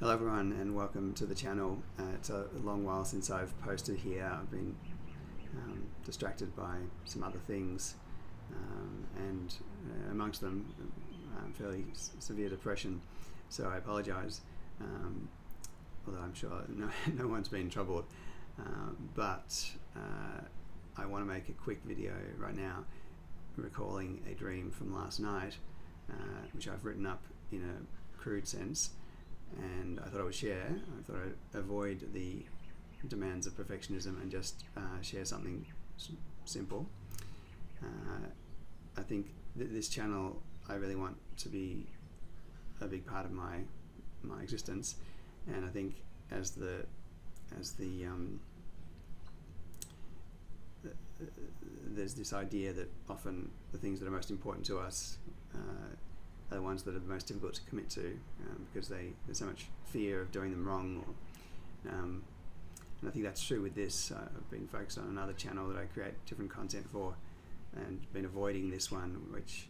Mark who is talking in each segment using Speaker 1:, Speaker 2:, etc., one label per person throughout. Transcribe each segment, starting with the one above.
Speaker 1: Hello everyone and welcome to the channel. It's a long while since I've posted here. I've been distracted by some other things and amongst them fairly severe depression, so I apologise, although I'm sure no one's been troubled, but I want to make a quick video right now recalling a dream from last night, which I've written up in a crude sense, and I thought I would share. I thought I'd avoid the demands of perfectionism and just share something simple. I think this channel, I really want to be a big part of my existence, and I think as there's this idea that often the things that are most important to us are the ones that are the most difficult to commit to, because there's so much fear of doing them wrong. And I think that's true with this. I've been focused on another channel that I create different content for, and been avoiding this one, which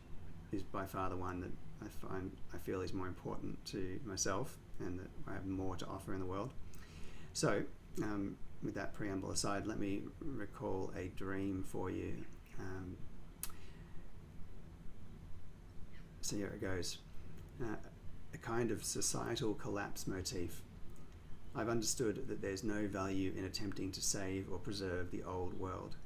Speaker 1: is by far the one that I feel is more important to myself and that I have more to offer in the world. So with that preamble aside, let me recall a dream for you. So here it goes. A kind of societal collapse motif. I've understood that there's no value in attempting to save or preserve the old world.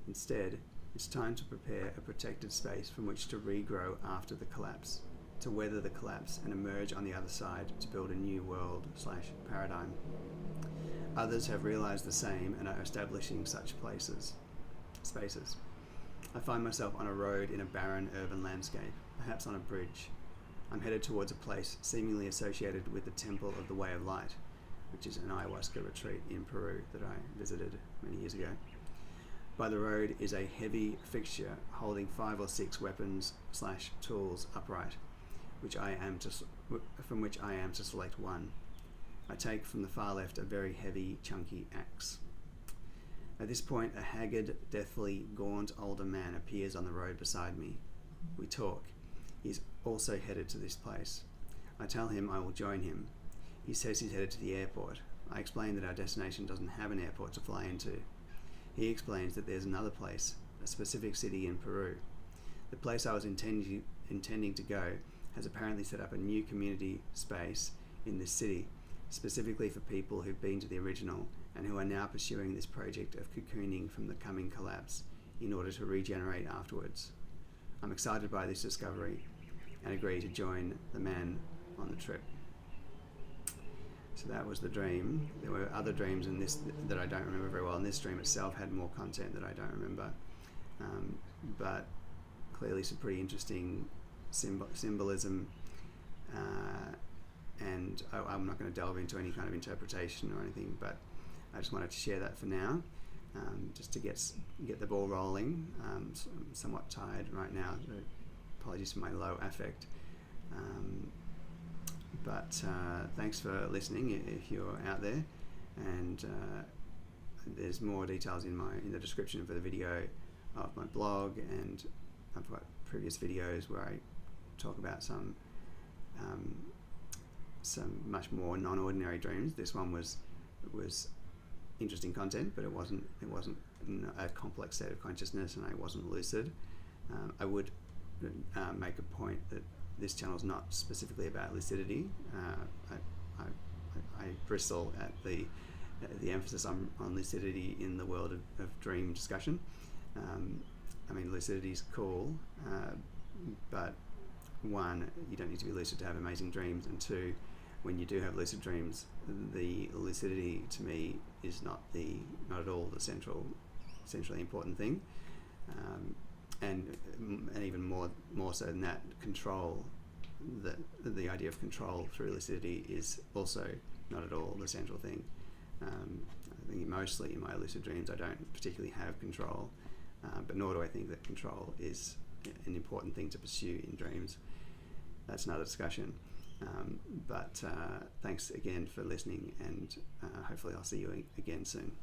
Speaker 1: Instead, it's time to prepare a protected space from which to regrow after the collapse, to weather the collapse and emerge on the other side to build a new world/paradigm. Others have realized the same and are establishing such spaces. I find myself on a road in a barren urban landscape, perhaps on a bridge. I'm headed towards a place seemingly associated with the Temple of the Way of Light, which is an ayahuasca retreat in Peru that I visited many years ago. By the road is a heavy fixture holding 5 or 6 weapons/tools upright, from which I am to select one. I take from the far left a very heavy, chunky axe. At this point, a haggard, deathly, gaunt older man appears on the road beside me. We talk. He's also headed to this place. I tell him I will join him. He says he's headed to the airport. I explain that our destination doesn't have an airport to fly into. He explains that there's another place, a specific city in Peru. The place I was intending to go has apparently set up a new community space in this city, specifically for people who've been to the original and who are now pursuing this project of cocooning from the coming collapse in order to regenerate afterwards. I'm excited by this discovery and agree to join the man on the trip. So that was the dream. There were other dreams in this that I don't remember very well, and this dream itself had more content that I don't remember, but clearly some pretty interesting symbolism, and I'm not going to delve into any kind of interpretation or anything, but I just wanted to share that for now, just to get the ball rolling. I'm somewhat tired right now, so apologies for my low affect, but thanks for listening if you're out there, and there's more details in the description for the video of my blog, and I've got previous videos where I talk about some much more non-ordinary dreams. This one was interesting content, but it wasn't a complex state of consciousness, and I wasn't lucid. I would make a point that this channel is not specifically about lucidity. I bristle at the emphasis on lucidity in the world of dream discussion. I mean, lucidity is cool, but one, you don't need to be lucid to have amazing dreams, and two, when you do have lucid dreams, the lucidity to me is not at all the centrally important thing, and even more so than that, control. The idea of control through lucidity is also not at all the central thing. I think mostly in my lucid dreams I don't particularly have control, but nor do I think that control is an important thing to pursue in dreams. That's another discussion. But thanks again for listening, and hopefully I'll see you again soon.